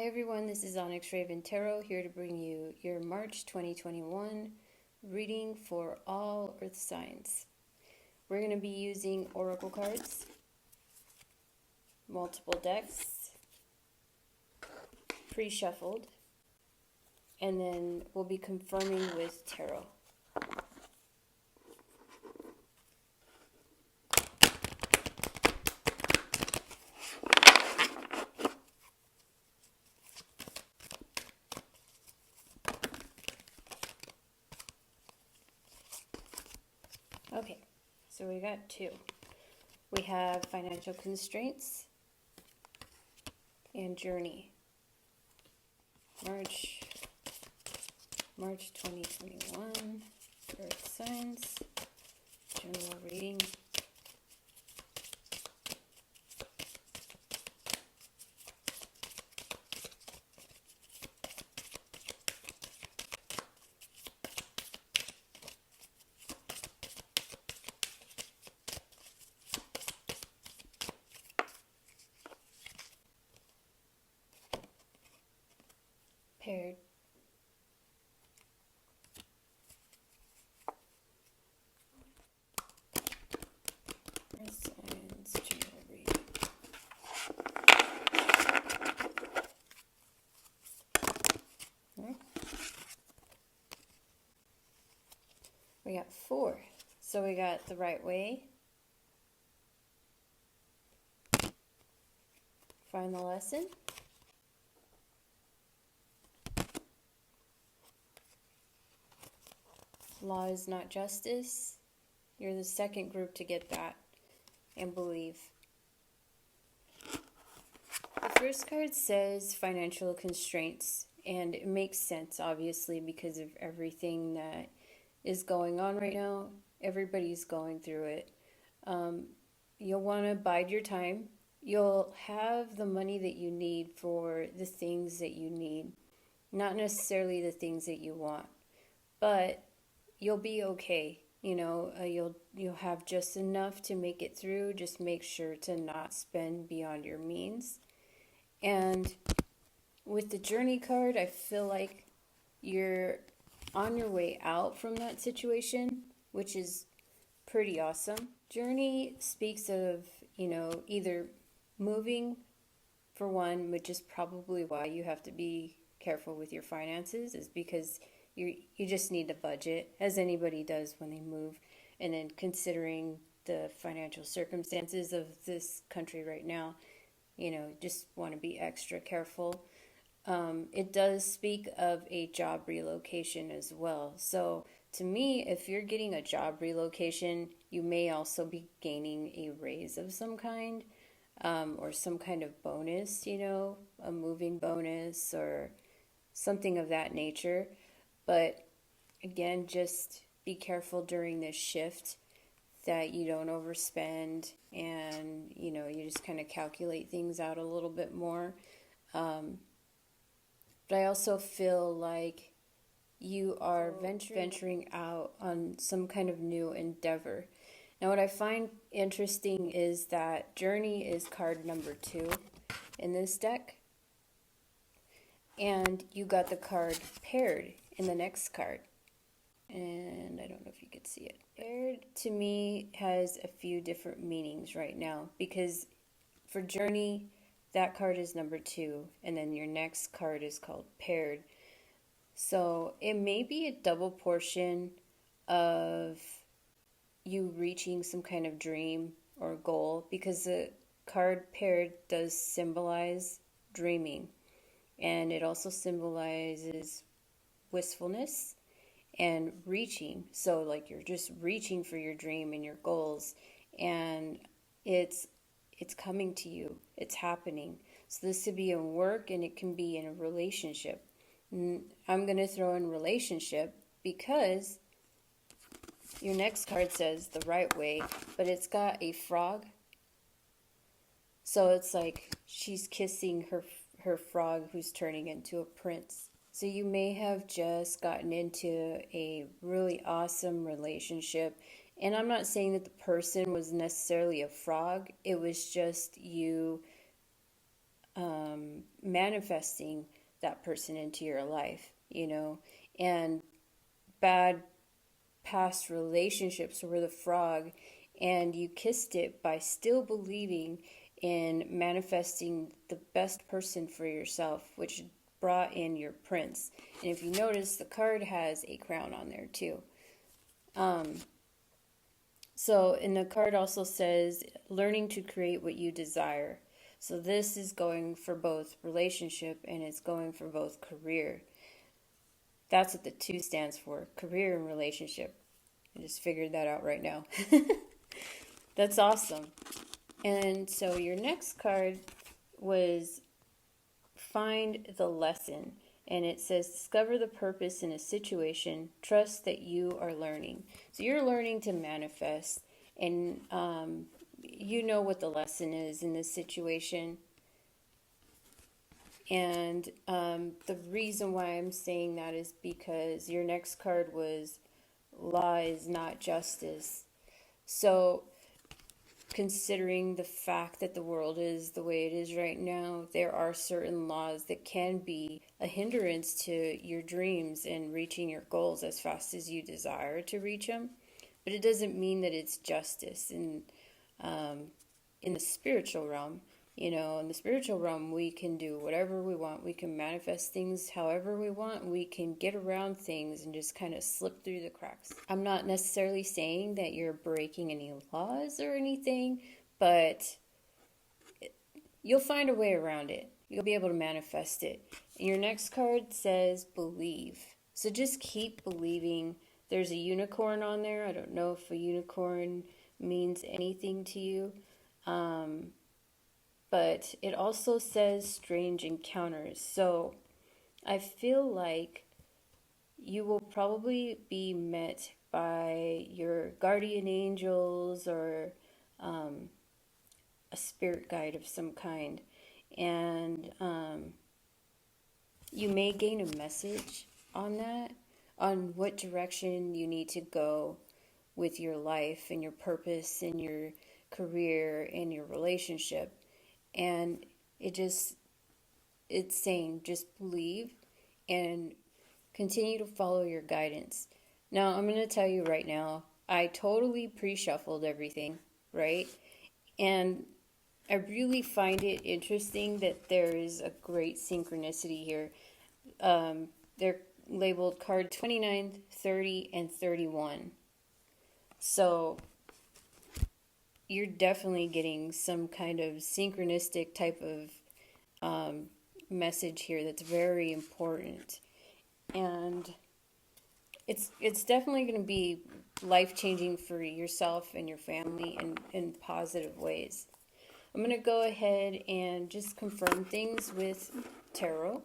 everyone, this is Onyx Raven Tarot here to bring you your March 2021 reading for all Earth signs. We're going to be using oracle cards, multiple decks, pre-shuffled, and then we'll be confirming with tarot. Okay, so we got two. We have financial constraints and journey. March 2021, Earth signs, general reading. Paired. Earth signs, general reading. We got four. So we got the right way, find the lesson, law is not justice. You're the second group to get that and believe. The first card says financial constraints, and it makes sense obviously because of everything that is going on right now. Everybody's going through it. You'll want to bide your time. You'll have the money that you need for the things that you need, not necessarily the things that you want, but you'll be okay. You'll have just enough to make it through. Just make sure to not spend beyond your means. And with the journey card, I feel like you're on your way out from that situation, which is pretty awesome. Journey speaks of, either moving for one, which is probably why you have to be careful with your finances, is because you just need a budget, as anybody does when they move. And then considering the financial circumstances of this country right now, just want to be extra careful. It does speak of a job relocation as well. So to me, if you're getting a job relocation, you may also be gaining a raise of some kind, or some kind of bonus, a moving bonus or something of that nature. But again, just be careful during this shift that you don't overspend and, you just kind of calculate things out a little bit more. But I also feel like you are venturing out on some kind of new endeavor. Now, what I find interesting is that Journey is card number 2 in this deck. And you got the card Paired in the next card. And I don't know if you could see it. Paired, to me, has a few different meanings right now. Because for Journey, that card is number 2. And then your next card is called Paired. So it may be a double portion of you reaching some kind of dream or goal, because the card Paired does symbolize dreaming, and it also symbolizes wistfulness and reaching. So like you're just reaching for your dream and your goals, and it's coming to you, it's happening. So this could be in work, and it can be in a relationship. I'm going to throw in relationship because your next card says the right way, but it's got a frog. So it's like she's kissing her frog who's turning into a prince. So you may have just gotten into a really awesome relationship. And I'm not saying that the person was necessarily a frog. It was just you manifesting that person into your life, and bad past relationships were the frog, and you kissed it by still believing in manifesting the best person for yourself, which brought in your prince. And if you notice, the card has a crown on there too. And the card also says learning to create what you desire. So this is going for both relationship and it's going for both career. That's what the 2 stands for, career and relationship. I just figured that out right now. That's awesome. And so your next card was find the lesson. And it says discover the purpose in a situation, trust that you are learning. So you're learning to manifest, and you know what the lesson is in this situation. And the reason why I'm saying that is because your next card was law is not justice. So considering the fact that the world is the way it is right now, there are certain laws that can be a hindrance to your dreams and reaching your goals as fast as you desire to reach them. But it doesn't mean that it's justice. In the spiritual realm, in the spiritual realm, we can do whatever we want. We can manifest things however we want. We can get around things and just kind of slip through the cracks. I'm not necessarily saying that you're breaking any laws or anything, but you'll find a way around it. You'll be able to manifest it. And your next card says believe. So just keep believing. There's a unicorn on there. I don't know if a unicorn means anything to you. But it also says strange encounters. So I feel like you will probably be met by your guardian angels or a spirit guide of some kind. And you may gain a message on that, on what direction you need to go with your life and your purpose and your career and your relationship. And it's saying just believe and continue to follow your guidance. Now, I'm going to tell you right now, I totally pre-shuffled everything, right? And I really find it interesting that there is a great synchronicity here. They're labeled card 29, 30, and 31. So you're definitely getting some kind of synchronistic type of message here that's very important. And it's definitely going to be life-changing for yourself and your family in positive ways. I'm going to go ahead and just confirm things with tarot.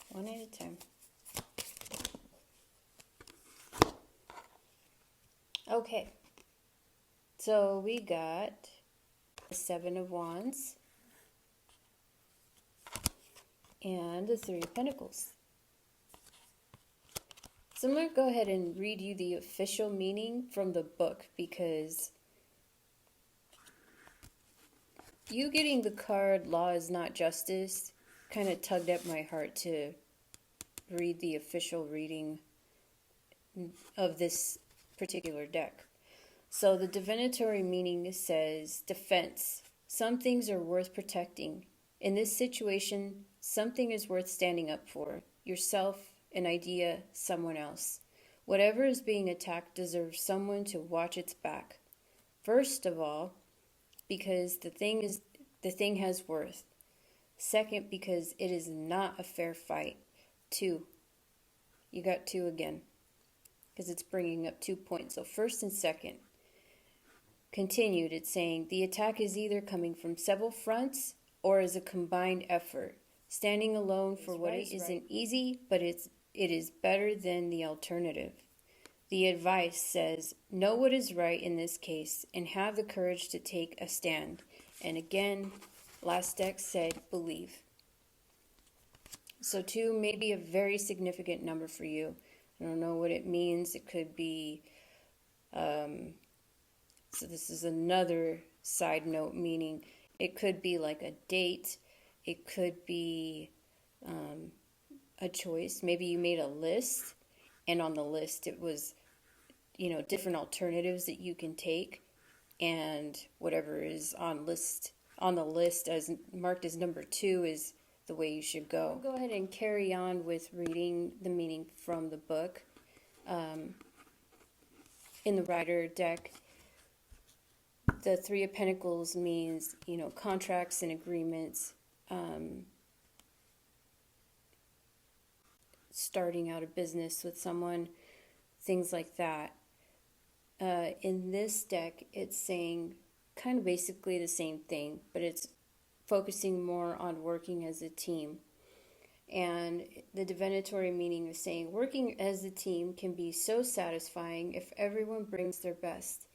One at a time. Okay. So we got the 7 of Wands and the 3 of Pentacles. So I'm going to go ahead and read you the official meaning from the book, because you getting the card Law is Not Justice kind of tugged at my heart to read the official reading of this particular deck. So the divinatory meaning says defense. Some things are worth protecting. In this situation, something is worth standing up for. Yourself, an idea, someone else. Whatever is being attacked deserves someone to watch its back. First of all, because the thing has worth. Second, because it is not a fair fight. 2. You got 2 again, because it's bringing up 2 points. So first and second. Continued, it's saying the attack is either coming from several fronts or is a combined effort. Standing alone for what isn't easy, but it is better than the alternative. The advice says, know what is right in this case and have the courage to take a stand. And again, last deck said, believe. So 2 may be a very significant number for you. I don't know what it means. It could be, so this is another side note, meaning it could be like a date. It could be a choice. Maybe you made a list, and on the list it was, different alternatives that you can take, and whatever is on the list as marked as number 2 is the way you should go. I'll go ahead and carry on with reading the meaning from the book. In the Rider deck, the 3 of Pentacles means, contracts and agreements, starting out a business with someone, things like that. In this deck, it's saying kind of basically the same thing, but it's focusing more on working as a team. And the divinatory meaning is saying working as a team can be so satisfying if everyone brings their best,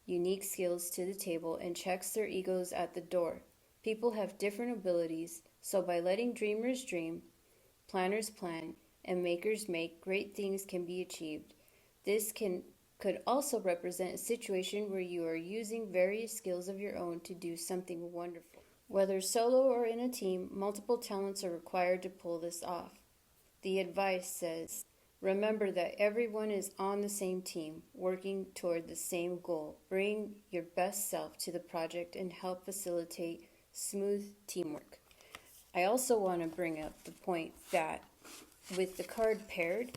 unique skills to the table and checks their egos at the door. People have different abilities, so by letting dreamers dream, planners plan, and makers make, great things can be achieved. This could also represent a situation where you are using various skills of your own to do something wonderful. Whether solo or in a team, multiple talents are required to pull this off. The advice says, remember that everyone is on the same team, working toward the same goal. Bring your best self to the project and help facilitate smooth teamwork. I also want to bring up the point that with the card paired,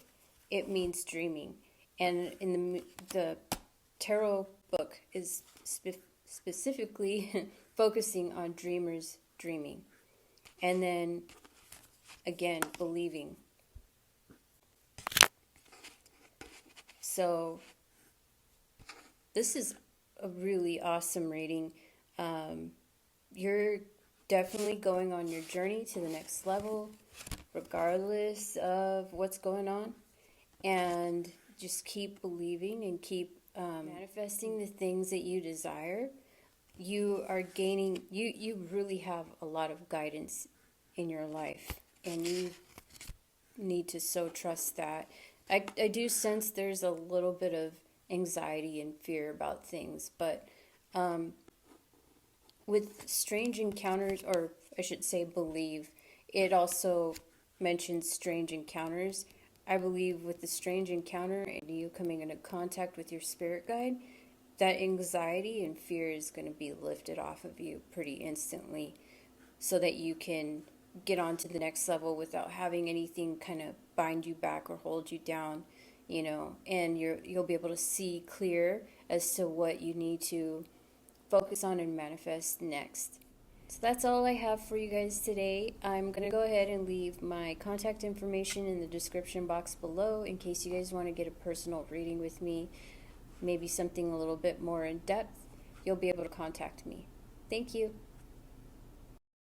it means dreaming. And in the tarot book is specifically focusing on dreamers dreaming. And then, again, believing. So, this is a really awesome reading. You're definitely going on your journey to the next level, regardless of what's going on. And just keep believing and keep manifesting the things that you desire. You are gaining, you really have a lot of guidance in your life, and you need to so trust that. I do sense there's a little bit of anxiety and fear about things, but with strange encounters, or I should say believe, it also mentions strange encounters. I believe with the strange encounter and you coming into contact with your spirit guide, that anxiety and fear is going to be lifted off of you pretty instantly, so that you can get on to the next level without having anything kind of bind you back or hold you down, and you'll be able to see clear as to what you need to focus on and manifest next. So that's all I have for you guys today. I'm going to go ahead and leave my contact information in the description box below in case you guys want to get a personal reading with me, maybe something a little bit more in depth. You'll be able to contact me. Thank you.